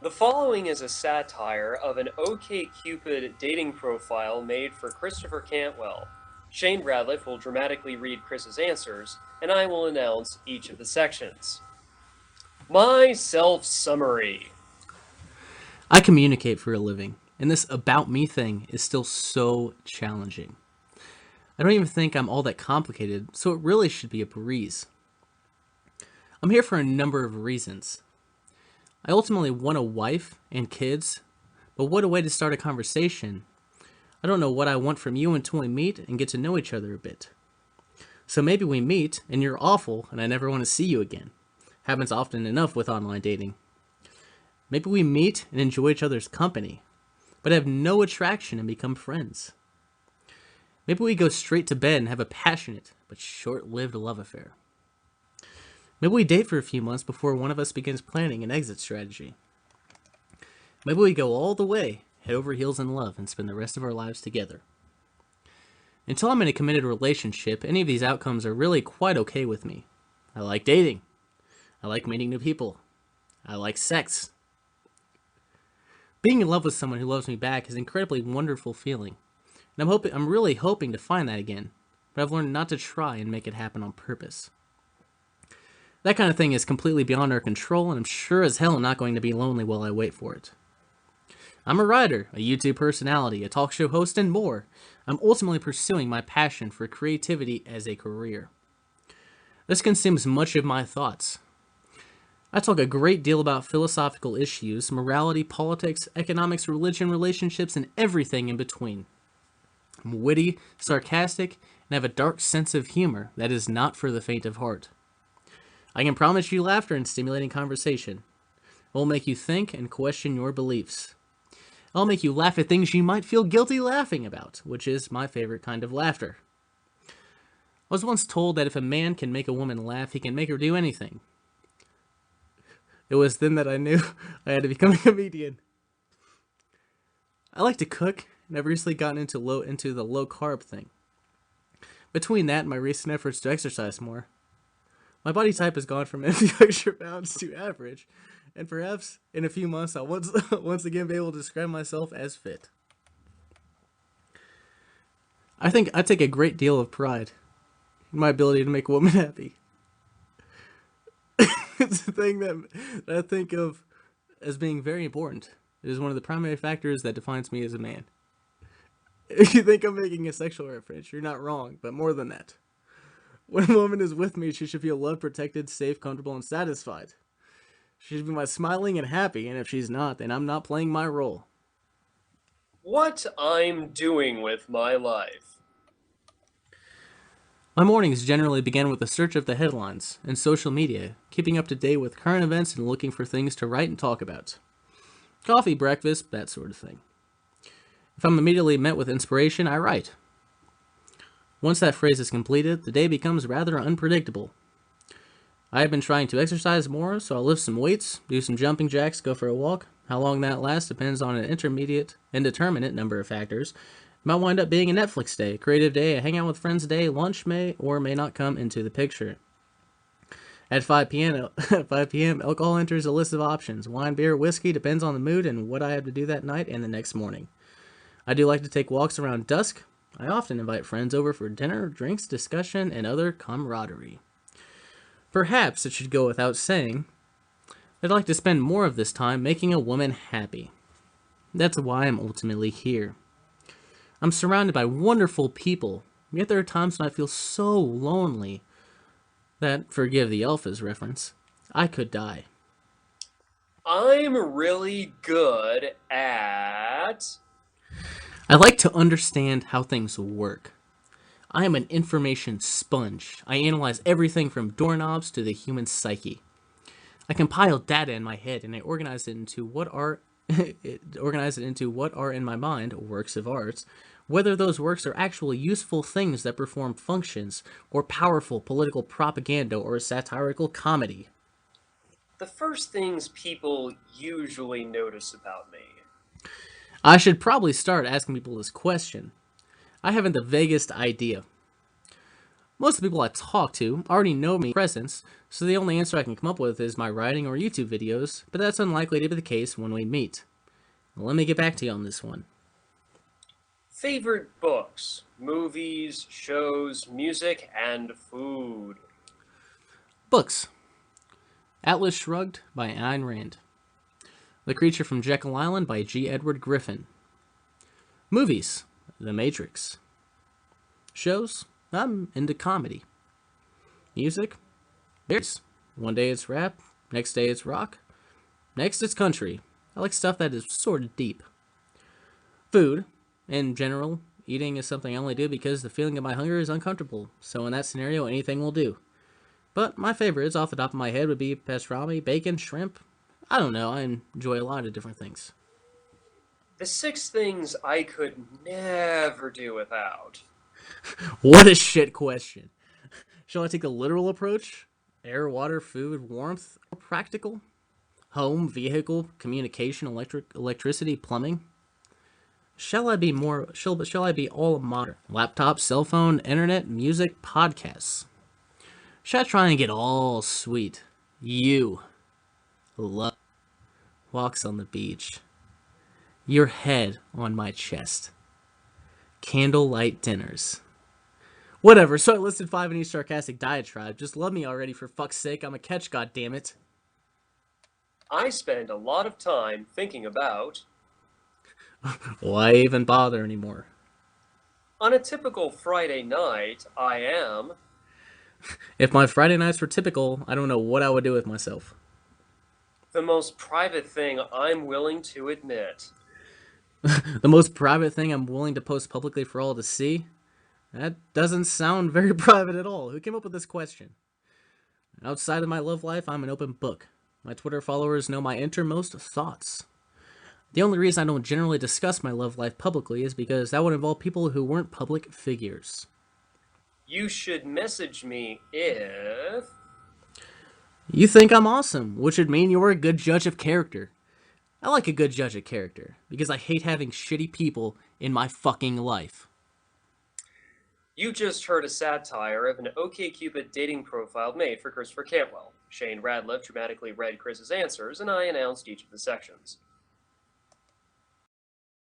The following is a satire of an Cupid dating profile made for Christoper Cantwell. Shane Bradliff will dramatically read Chris's answers, and I will announce each of the sections. My self-summary. I communicate for a living, and this about me thing is still so challenging. I don't even think I'm all that complicated, so it really should be a breeze. I'm here for a number of reasons. I ultimately want a wife and kids, but what a way to start a conversation. I don't know what I want from you until we meet and get to know each other a bit. So maybe we meet, and you're awful, and I never want to see you again. Happens often enough with online dating. Maybe we meet and enjoy each other's company, but have no attraction and become friends. Maybe we go straight to bed and have a passionate but short-lived love affair. Maybe we date for a few months before one of us begins planning an exit strategy. Maybe we go all the way, head over heels in love, and spend the rest of our lives together. Until I'm in a committed relationship, any of these outcomes are really quite okay with me. I like dating. I like meeting new people. I like sex. Being in love with someone who loves me back is an incredibly wonderful feeling, and I'm really hoping to find that again, but I've learned not to try and make it happen on purpose. That kind of thing is completely beyond our control, and I'm sure as hell not going to be lonely while I wait for it. I'm a writer, a YouTube personality, a talk show host, and more. I'm ultimately pursuing my passion for creativity as a career. This consumes much of my thoughts. I talk a great deal about philosophical issues, morality, politics, economics, religion, relationships, and everything in between. I'm witty, sarcastic, and have a dark sense of humor that is not for the faint of heart. I can promise you laughter and stimulating conversation. It will make you think and question your beliefs. I'll make you laugh at things you might feel guilty laughing about, which is my favorite kind of laughter. I was once told that if a man can make a woman laugh, he can make her do anything. It was then that I knew I had to become a comedian. I like to cook, and I've recently gotten into the low carb thing. Between that and my recent efforts to exercise more, my body type has gone from a few extra pounds to average, and perhaps in a few months I'll once again be able to describe myself as fit. I think I take a great deal of pride in my ability to make a woman happy. It's a thing that I think of as being very important. It is one of the primary factors that defines me as a man. If you think I'm making a sexual reference, you're not wrong, but more than that. When a woman is with me, she should feel loved, protected, safe, comfortable, and satisfied. She should be my smiling and happy, and if she's not, then I'm not playing my role. What I'm doing with my life. My mornings generally begin with a search of the headlines and social media, keeping up to date with current events and looking for things to write and talk about. Coffee, breakfast, that sort of thing. If I'm immediately met with inspiration, I write. Once that phrase is completed, the day becomes rather unpredictable. I have been trying to exercise more, so I'll lift some weights, do some jumping jacks, go for a walk. How long that lasts depends on an indeterminate number of factors. It might wind up being a Netflix day, a creative day, a hang out with friends day, lunch may or may not come into the picture. At 5 p.m., alcohol enters a list of options. Wine, beer, whiskey, depends on the mood and what I have to do that night and the next morning. I do like to take walks around dusk. I often invite friends over for dinner, drinks, discussion, and other camaraderie. Perhaps it should go without saying that I'd like to spend more of this time making a woman happy. That's why I'm ultimately here. I'm surrounded by wonderful people, yet there are times when I feel so lonely that, forgive the Alphas reference, I could die. I'm really good at... I like to understand how things work. I am an information sponge. I analyze everything from doorknobs to the human psyche. I compile data in my head and I organize it into what are in my mind works of art, whether those works are actually useful things that perform functions, or powerful political propaganda or satirical comedy. The first things people usually notice about me. I should probably start asking people this question. I haven't the vaguest idea. Most of the people I talk to already know me presence, so the only answer I can come up with is my writing or YouTube videos, but that's unlikely to be the case when we meet. Well, let me get back to you on this one. Favorite books, movies, shows, music, and food. Books. Atlas Shrugged by Ayn Rand. The Creature from Jekyll Island by G. Edward Griffin. Movies. The Matrix. Shows. I'm into comedy. Music. Varies. One day it's rap, next day it's rock, next it's country. I like stuff that is sort of deep. Food. In general, eating is something I only do because the feeling of my hunger is uncomfortable, so in that scenario, anything will do. But my favorites off the top of my head would be pastrami, bacon, shrimp. I don't know, I enjoy a lot of different things. The 6 things I could never do without. What a shit question. Shall I take the literal approach? Air, water, food, warmth, or practical? Home, vehicle, communication, electricity, plumbing? Shall I be all modern? Laptop, cell phone, internet, music, podcasts? Should I try and get all sweet? You love walks on the beach. Your head on my chest. Candlelight dinners. Whatever, so I listed 5 in each sarcastic diatribe. Just love me already, for fuck's sake. I'm a catch, goddammit. I spend a lot of time thinking about. Why even bother anymore? On a typical Friday night, I am. If my Friday nights were typical, I don't know what I would do with myself. The most private thing I'm willing to admit. The most private thing I'm willing to post publicly for all to see? That doesn't sound very private at all. Who came up with this question? Outside of my love life, I'm an open book. My Twitter followers know my innermost thoughts. The only reason I don't generally discuss my love life publicly is because that would involve people who weren't public figures. You should message me if. You think I'm awesome, which would mean you're a good judge of character. I like a good judge of character, because I hate having shitty people in my fucking life. You just heard a satire of an OkCupid dating profile made for Christoper Cantwell. Shane Radliff dramatically read Chris's answers, and I announced each of the sections.